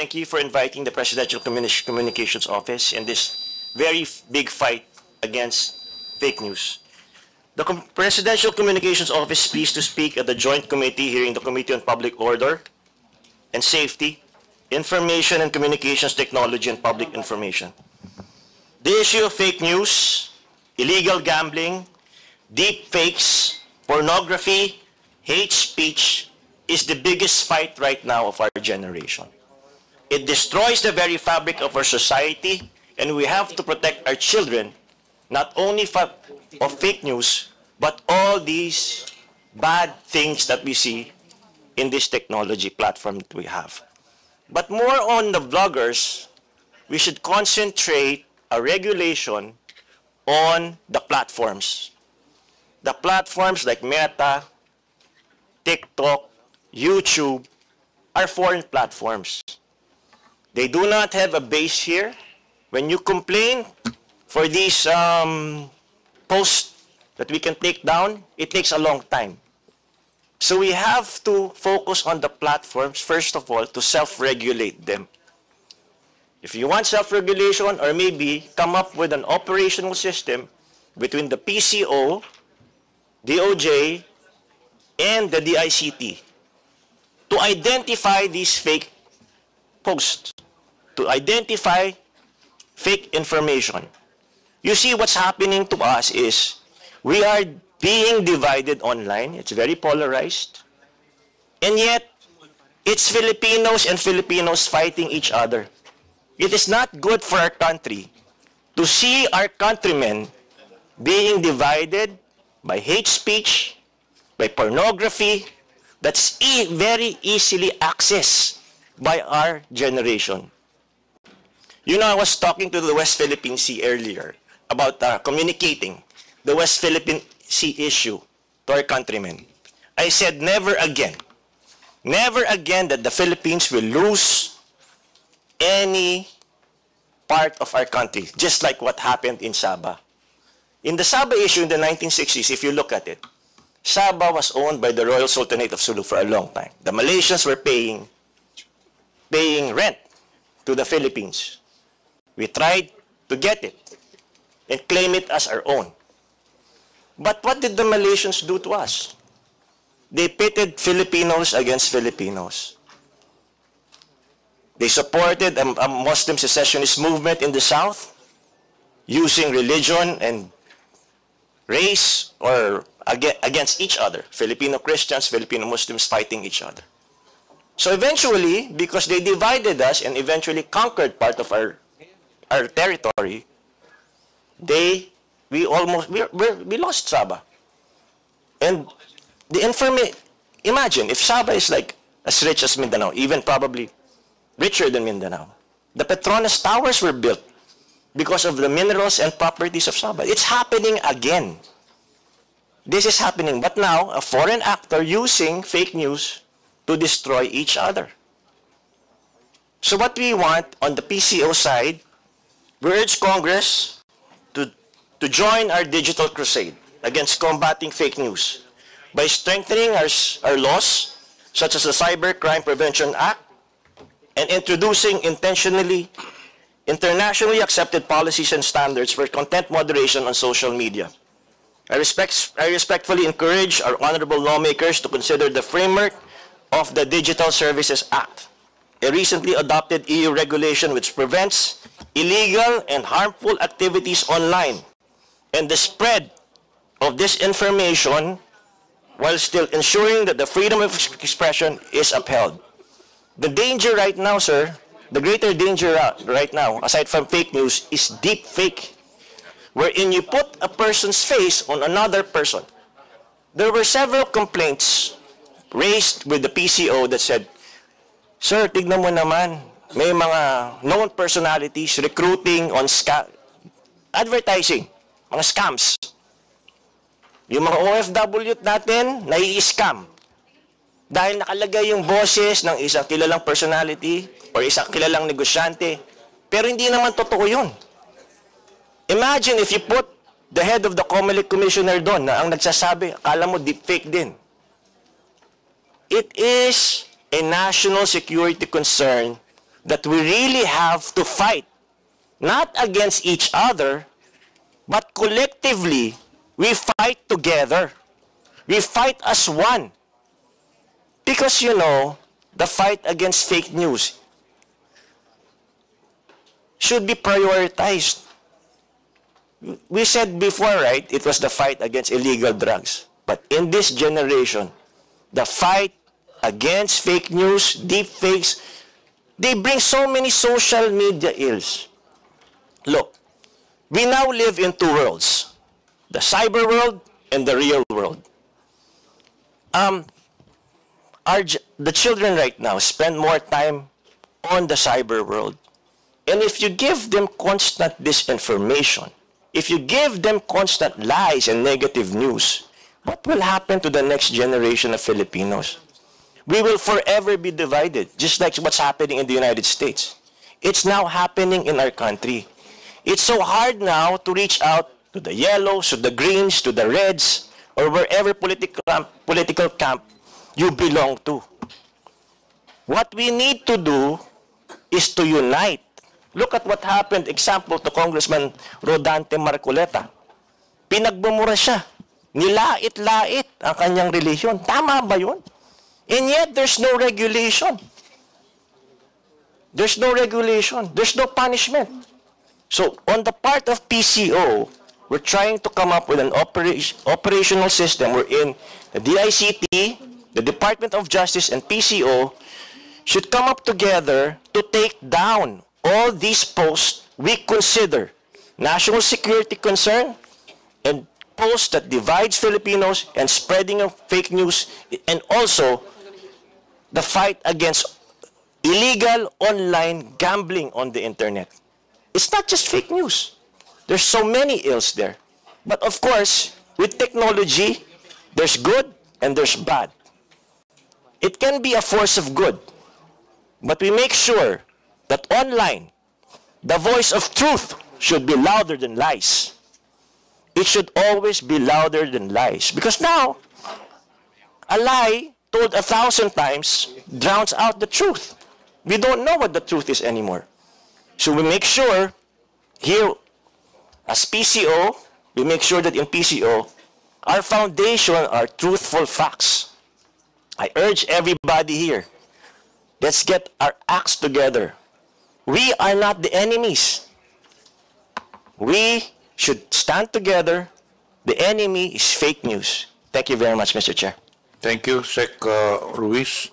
Thank you for inviting the Presidential Communications Office in this very big fight against fake news. The Presidential Communications Office is pleased to speak at the Joint Committee hearing the Committee on Public Order and Safety, Information and Communications Technology and Public Information. The issue of fake news, illegal gambling, deep fakes, pornography, hate speech is the biggest fight right now of our generation. It destroys the very fabric of our society, and we have to protect our children not only of fake news, but all these bad things that we see in this technology platform that we have. But more on the vloggers, we should concentrate a regulation on the platforms. The platforms like Meta, TikTok, YouTube are foreign platforms. They do not have a base here. When you complain for these posts that we can take down, it takes a long time. So we have to focus on the platforms, first of all, to self-regulate them. If you want self-regulation, or maybe come up with an operational system between the PCO, DOJ, and the DICT to identify these fake posts, to identify fake information. You see, what's happening to us is we are being divided online. It's very polarized. And yet, it's Filipinos and Filipinos fighting each other. It is not good for our country to see our countrymen being divided by hate speech, by pornography, that's very easily accessed by our generation. You know, I was talking to the West Philippine Sea earlier about communicating the West Philippine Sea issue to our countrymen. I said, never again that the Philippines will lose any part of our country, just like what happened in Sabah. In the Sabah issue in the 1960s, if you look at it, Sabah was owned by the Royal Sultanate of Sulu for a long time. The Malaysians were paying rent to the Philippines. We tried to get it and claim it as our own. But what did the Malaysians do to us? They pitted Filipinos against Filipinos. They supported a Muslim secessionist movement in the South using religion and race or against each other. Filipino Christians, Filipino Muslims fighting each other. So eventually, because they divided us and eventually conquered part of our territory, we lost Sabah. And imagine if Sabah is like as rich as Mindanao, even probably richer than Mindanao. The Petronas Towers were built because of the minerals and properties of Sabah. It's happening again. This is happening, but now a foreign actor using fake news to destroy each other. So what we want on the PCO side, we urge Congress to join our digital crusade against combating fake news by strengthening our laws, such as the Cybercrime Prevention Act, and introducing internationally accepted policies and standards for content moderation on social media. I respectfully encourage our honorable lawmakers to consider the framework of the Digital Services Act, a recently adopted EU regulation which prevents illegal and harmful activities online and the spread of disinformation while still ensuring that the freedom of expression is upheld. The danger right now, sir, the greater danger right now, aside from fake news, is deep fake, wherein you put a person's face on another person. There were several complaints raised with the PCO that said, sir, tignan mo naman, may mga known personalities recruiting on advertising, mga scams. Yung mga OFW natin, nai-scam. Dahil nakalagay yung boses ng isang kilalang personality or isang kilalang negosyante. Pero hindi naman totoo yun. Imagine if you put the head of the COMELEC commissioner doon na ang nagsasabi, akala mo deepfake din. It is a national security concern that we really have to fight, not against each other, but collectively, we fight together. We fight as one. Because, you know, the fight against fake news should be prioritized. We said before, right, it was the fight against illegal drugs. But in this generation, the fight against fake news, deep fakes, they bring so many social media ills. Look, we now live in two worlds, the cyber world and the real world. The children right now spend more time on the cyber world. And if you give them constant disinformation, if you give them constant lies and negative news, what will happen to the next generation of Filipinos? We will forever be divided, just like what's happening in the United States. It's now happening in our country. It's so hard now to reach out to the yellows, to the greens, to the reds, or wherever political camp you belong to. What we need to do is to unite. Look at what happened, example, to Congressman Rodante Marcoleta. Pinagbumura siya. Nilait-lait ang kanyang relihiyon. Tama ba yun? And yet, there's no regulation. There's no regulation. There's no punishment. So, on the part of PCO, we're trying to come up with an operational system wherein the DICT, the Department of Justice, and PCO should come up together to take down all these posts we consider national security concern and posts that divides Filipinos and spreading of fake news, and also the fight against illegal online gambling on the internet. It's not just fake news. There's so many ills there. But of course, with technology, there's good and there's bad. It can be a force of good, but we make sure that online, the voice of truth should be louder than lies. It should always be louder than lies. Because now, a lie told 1,000 times drowns out the truth. We don't know what the truth is anymore. So we make sure here, as PCO, we make sure that in PCO, our foundation are truthful facts. I urge everybody here, let's get our acts together. We are not the enemies. We should stand together. The enemy is fake news. Thank you very much, Mr. Chair. Thank you, Sec. Ruiz.